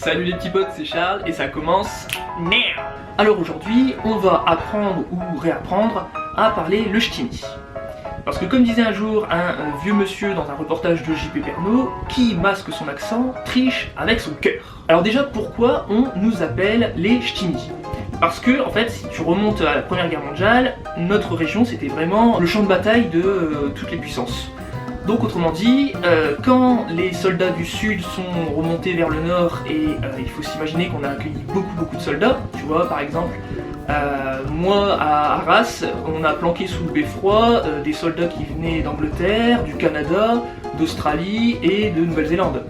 Salut les petits potes, c'est Charles et ça commence now. Alors aujourd'hui, on va apprendre ou réapprendre à parler le ch'timi. Parce que comme disait un jour un vieux monsieur dans un reportage de J.P. Pernaut, qui masque son accent triche avec son cœur. Alors déjà, pourquoi on nous appelle les ch'timis? Parce que, en fait, si tu remontes à la Première Guerre mondiale, notre région c'était vraiment le champ de bataille de toutes les puissances. Donc autrement dit, quand les soldats du sud sont remontés vers le nord, et il faut s'imaginer qu'on a accueilli beaucoup de soldats, tu vois, par exemple, moi à Arras, on a planqué sous le beffroi des soldats qui venaient d'Angleterre, du Canada, d'Australie et de Nouvelle-Zélande.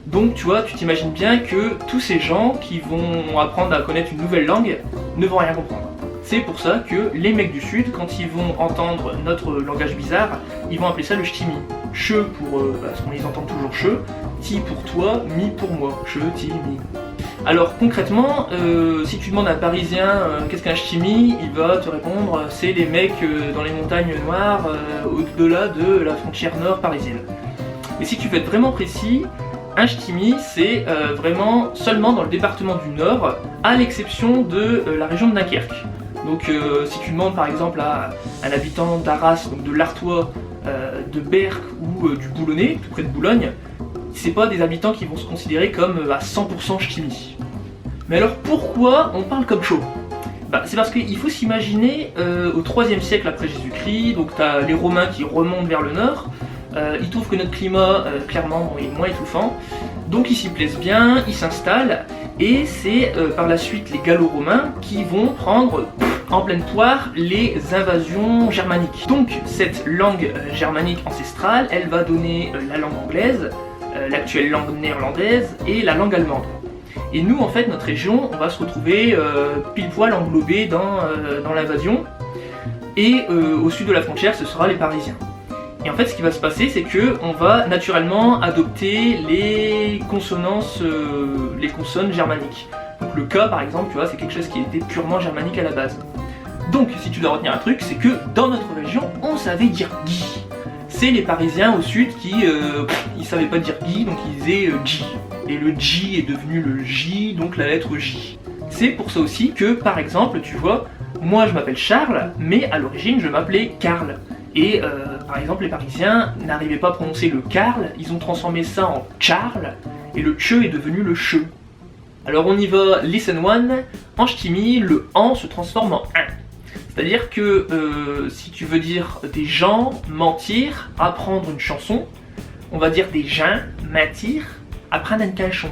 Donc tu vois, tu t'imagines bien que tous ces gens qui vont apprendre à connaître une nouvelle langue ne vont rien comprendre. C'est pour ça que les mecs du sud, quand ils vont entendre notre langage bizarre, ils vont appeler ça le ch'timi. Che pour, parce qu'on les entend toujours che, ti pour toi, mi pour moi, che, ti, mi. Alors concrètement, si tu demandes à un parisien qu'est-ce qu'un ch'timi, il va te répondre c'est les mecs dans les montagnes noires au-delà de la frontière nord parisienne. Et si tu veux être vraiment précis, un ch'timi c'est vraiment seulement dans le département du Nord, à l'exception de la région de Dunkerque. Donc si tu demandes par exemple à un habitant d'Arras, donc de l'Artois, de Berck ou du Boulonnais, tout près de Boulogne, c'est pas des habitants qui vont se considérer comme à 100% ch'timi. Mais alors pourquoi on parle comme chaud? C'est parce qu'il faut s'imaginer au 3e siècle après Jésus-Christ, donc t'as les Romains qui remontent vers le nord, ils trouvent que notre climat clairement est moins étouffant, donc ils s'y plaisent bien, ils s'installent, et c'est par la suite les Gallo-Romains qui vont prendre en pleine poire les invasions germaniques. Donc cette langue germanique ancestrale, elle va donner la langue anglaise, l'actuelle langue néerlandaise et la langue allemande. Et nous en fait, notre région, on va se retrouver pile poil englobé dans l'invasion, et au sud de la frontière, ce sera les Parisiens. Et en fait, ce qui va se passer, c'est que on va naturellement adopter les consonances, les consonnes germaniques. Donc le K, par exemple, tu vois, c'est quelque chose qui était purement germanique à la base. Donc, si tu dois retenir un truc, c'est que dans notre région, on savait dire Guy. C'est les Parisiens au sud qui, ils savaient pas dire Guy, donc ils disaient J. Et le J est devenu le J, donc la lettre J. C'est pour ça aussi que, par exemple, tu vois, moi je m'appelle Charles, mais à l'origine je m'appelais Karl. Et par exemple, les Parisiens n'arrivaient pas à prononcer le Karl, ils ont transformé ça en Charles, et le che est devenu le che. Alors on y va, listen one, en ch'timi, le an se transforme en un. C'est-à-dire que si tu veux dire des gens, mentir, apprendre une chanson, on va dire des gens, mentir, apprendre une canchon.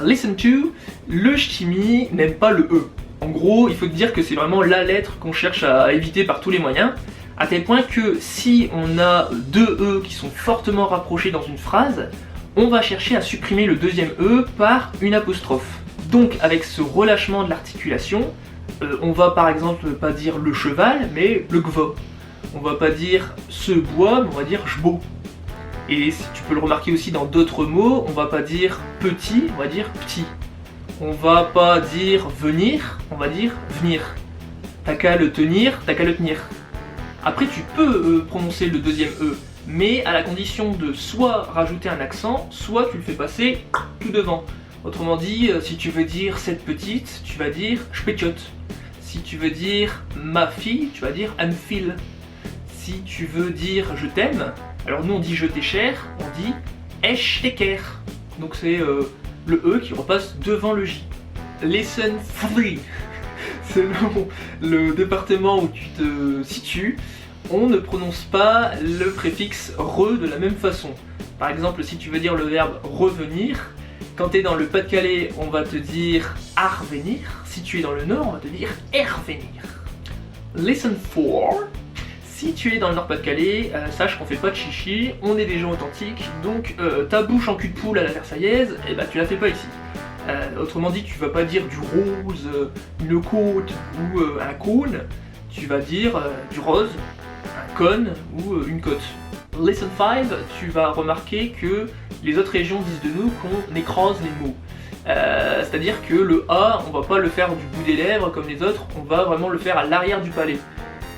Listen to, le ch'timi n'aime pas le E. En gros, il faut te dire que c'est vraiment la lettre qu'on cherche à éviter par tous les moyens, à tel point que si on a deux E qui sont fortement rapprochés dans une phrase, on va chercher à supprimer le deuxième E par une apostrophe. Donc avec ce relâchement de l'articulation, on va par exemple pas dire le cheval, mais le gva. On va pas dire ce bois, mais on va dire j'beau. Et si tu peux le remarquer aussi dans d'autres mots, on va pas dire petit, on va dire petit. On va pas dire venir, on va dire venir. T'as qu'à le tenir, t'as qu'à le tenir. Après tu peux prononcer le deuxième E, mais à la condition de soit rajouter un accent, soit tu le fais passer tout devant. Autrement dit, si tu veux dire cette petite, tu vas dire j'pétiote. Si tu veux dire ma fille, tu vas dire anfil. Si tu veux dire je t'aime, alors nous on dit je t'ai cher, on dit esh teker. Donc c'est le E qui repasse devant le J. Lesson 3. Selon le département où tu te situes, on ne prononce pas le préfixe re de la même façon. Par exemple, si tu veux dire le verbe revenir, quand tu es dans le Pas-de-Calais, on va te dire arvenir. Si tu es dans le Nord, on va te dire ervenir. Lesson 4. Si tu es dans le Nord-Pas-de-Calais, sache qu'on fait pas de chichi, on est des gens authentiques, donc ta bouche en cul de poule à la Versaillaise, tu la fais pas ici. Autrement dit, tu vas pas dire du rose, une côte ou un cône, tu vas dire du rose, un cône ou une côte. Lesson 5, tu vas remarquer que les autres régions disent de nous qu'on écrase les mots. C'est-à-dire que le A, on va pas le faire du bout des lèvres comme les autres, on va vraiment le faire à l'arrière du palais.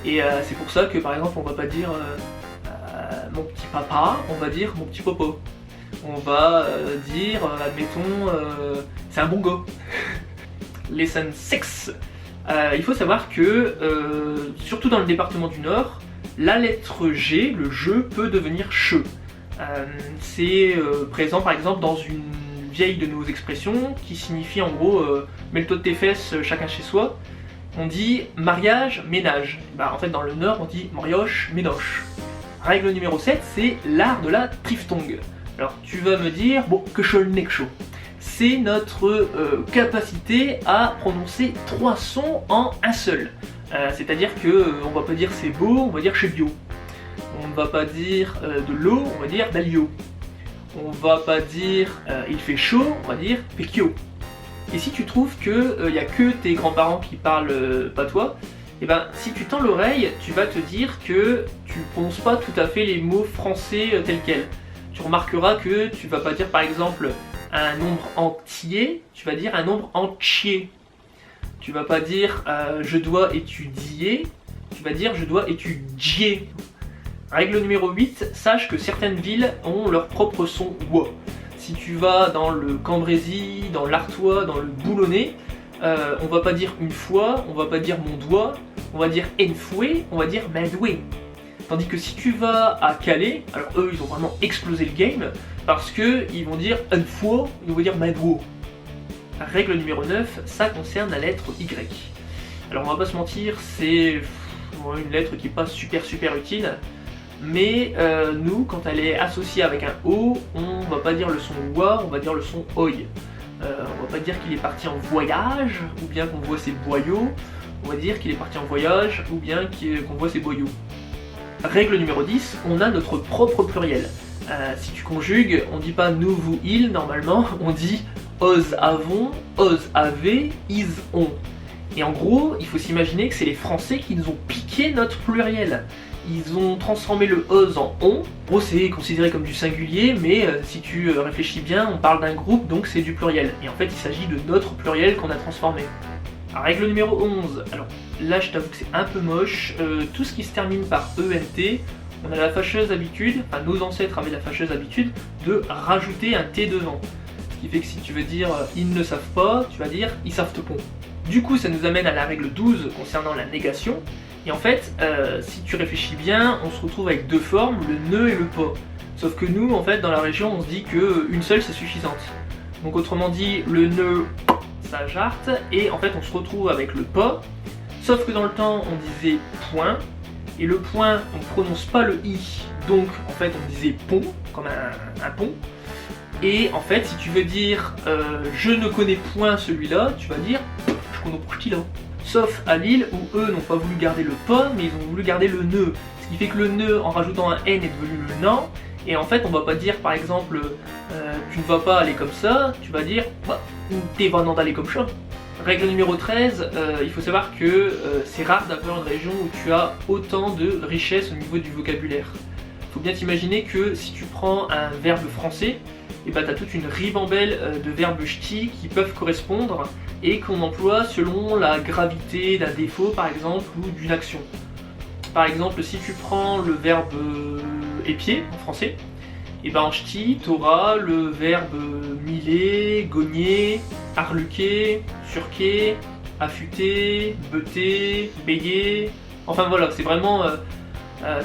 Et c'est pour ça que par exemple on va pas dire mon petit papa, on va dire mon petit popo. On va dire, admettons, c'est un bon gars. Lesson 6. Il faut savoir que, surtout dans le département du Nord, la lettre G, le je, peut devenir che. C'est présent par exemple dans une vieille de nos expressions qui signifie en gros mets-le-toi de tes fesses, chacun chez soi. On dit mariage, ménage. Bah, en fait dans le Nord on dit marioche, ménoche. Règle numéro 7, c'est l'art de la triphtongue. Alors tu vas me dire, bon, que chaud le nec chaud. C'est notre capacité à prononcer 3 sons en un seul. C'est-à-dire que on va pas dire c'est beau, on va dire chez bio. On ne va pas dire de l'eau, on va dire d'alio. On va pas dire il fait chaud, on va dire pecchio. Et si tu trouves que y a que tes grands-parents qui parlent patois, et ben si tu tends l'oreille, tu vas te dire que tu prononces pas tout à fait les mots français tels quels. Tu remarqueras que tu vas pas dire par exemple un nombre entier, tu vas dire un nombre entier. Tu vas pas dire je dois étudier, tu vas dire je dois étudier. Règle numéro 8, sache que certaines villes ont leur propre son WA. Si tu vas dans le Cambrésis, dans l'Artois, dans le Boulonnais, on va pas dire une fois, on va pas dire mon doigt, on va dire enfoué, on va dire ma doué. Tandis que si tu vas à Calais, alors eux ils ont vraiment explosé le game, parce que ils vont dire une fois, ils vont dire ma doué. Règle numéro 9, ça concerne la lettre Y. Alors on va pas se mentir, c'est une lettre qui est pas super utile. Mais nous, quand elle est associée avec un O, on va pas dire le son wa, on va dire le son oi. On va pas dire qu'il est parti en voyage, ou bien qu'on voit ses boyaux, on va dire qu'il est parti en voyage, ou bien qu'on voit ses boyaux. Règle numéro 10, on a notre propre pluriel. Si tu conjugues, on dit pas nous, vous, il, normalement, on dit os, avons, os, avez, is, on. Et en gros, il faut s'imaginer que c'est les Français qui nous ont piqué notre pluriel. Ils ont transformé le os en on. Bon, c'est considéré comme du singulier, mais si tu réfléchis bien, on parle d'un groupe, donc c'est du pluriel. Et en fait, il s'agit de notre pluriel qu'on a transformé. Règle numéro 11. Alors là, je t'avoue que c'est un peu moche. Tout ce qui se termine par ENT, on a la fâcheuse habitude, enfin nos ancêtres avaient la fâcheuse habitude de rajouter un T devant. Ce qui fait que si tu veux dire ils ne savent pas, tu vas dire ils savent te pont. Du coup, ça nous amène à la règle 12 concernant la négation. Et en fait, si tu réfléchis bien, on se retrouve avec deux formes, le ne et le pas. Sauf que nous, en fait, dans la région, on se dit qu'une seule, c'est suffisante. Donc autrement dit, le ne, ça jarte, et en fait, on se retrouve avec le pas. Sauf que dans le temps, on disait point, et le point, on ne prononce pas le i. Donc, en fait, on disait pont, comme un pont. Et en fait, si tu veux dire je ne connais point celui-là, tu vas dire je connais pas celui-là. Sauf à Lille où eux n'ont pas voulu garder le pas, mais ils ont voulu garder le ne. Ce qui fait que le ne, en rajoutant un n, est devenu le nan. Et en fait, on va pas dire par exemple tu ne vas pas aller comme ça, tu vas dire bah, t'es vraiment d'aller comme ça. Règle numéro 13, il faut savoir que c'est rare d'avoir une région où tu as autant de richesse au niveau du vocabulaire. Il faut bien t'imaginer que si tu prends un verbe français, et bah, tu as toute une ribambelle de verbes ch'tis qui peuvent correspondre et qu'on emploie selon la gravité d'un défaut par exemple ou d'une action. Par exemple, si tu prends le verbe épier en français, et ben en ch'ti, tu auras le verbe miler, gogner, arluquer, surquer, affûter, beuter, bégayer. Enfin voilà, c'est vraiment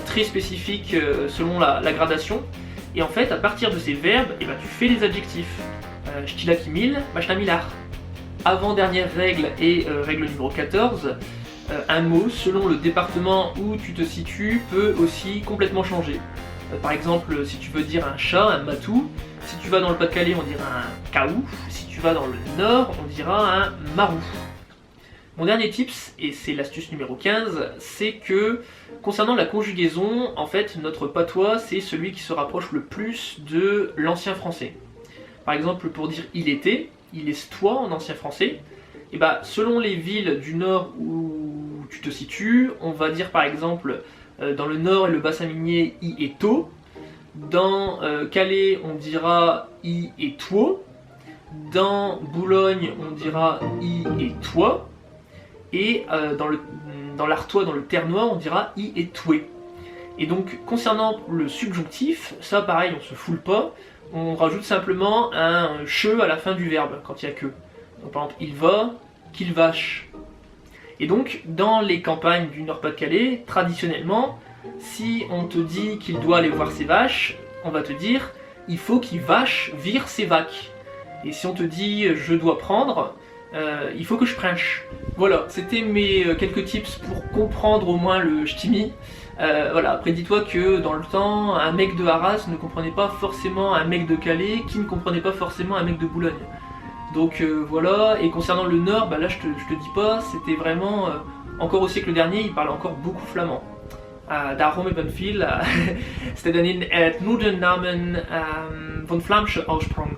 très spécifique selon la gradation. Et en fait, à partir de ces verbes, et ben, tu fais les adjectifs. Ch'tila qui mille, machna millar. Avant-dernière règle et règle numéro 14, un mot, selon le département où tu te situes, peut aussi complètement changer. Par exemple, si tu veux dire un chat, un matou, si tu vas dans le Pas-de-Calais, on dira un caou, si tu vas dans le Nord, on dira un marou. Mon dernier tips, et c'est l'astuce numéro 15, c'est que concernant la conjugaison, en fait, notre patois, c'est celui qui se rapproche le plus de l'ancien français. Par exemple, pour dire il était, il est toi en ancien français, et bah, selon les villes du Nord où tu te situes, on va dire par exemple dans le Nord et le bassin minier i est to, dans Calais on dira i est toi, dans Boulogne on dira i est toi, et dans l'Artois, dans le Ternois, on dira i est toué. Et donc, concernant le subjonctif, ça pareil, on se foule pas, on rajoute simplement un che à la fin du verbe quand il y a que. Donc par exemple, il va, qu'il vache. Et donc, dans les campagnes du Nord-Pas-de-Calais, traditionnellement, si on te dit qu'il doit aller voir ses vaches, on va te dire il faut qu'il vache vire ses vaques. Et si on te dit je dois prendre, il faut que je prenne. Voilà, c'était mes quelques tips pour comprendre au moins le ch'timi. Voilà, après dis-toi que dans le temps, un mec de Arras ne comprenait pas forcément un mec de Calais, qui ne comprenait pas forcément un mec de Boulogne. Donc voilà, et concernant le Nord, bah là je te dis pas, c'était vraiment, encore au siècle dernier, ils parlaient encore beaucoup flamand. Daarom hebben veel, c'était het Noordennamen von Vlaamse oorsprong.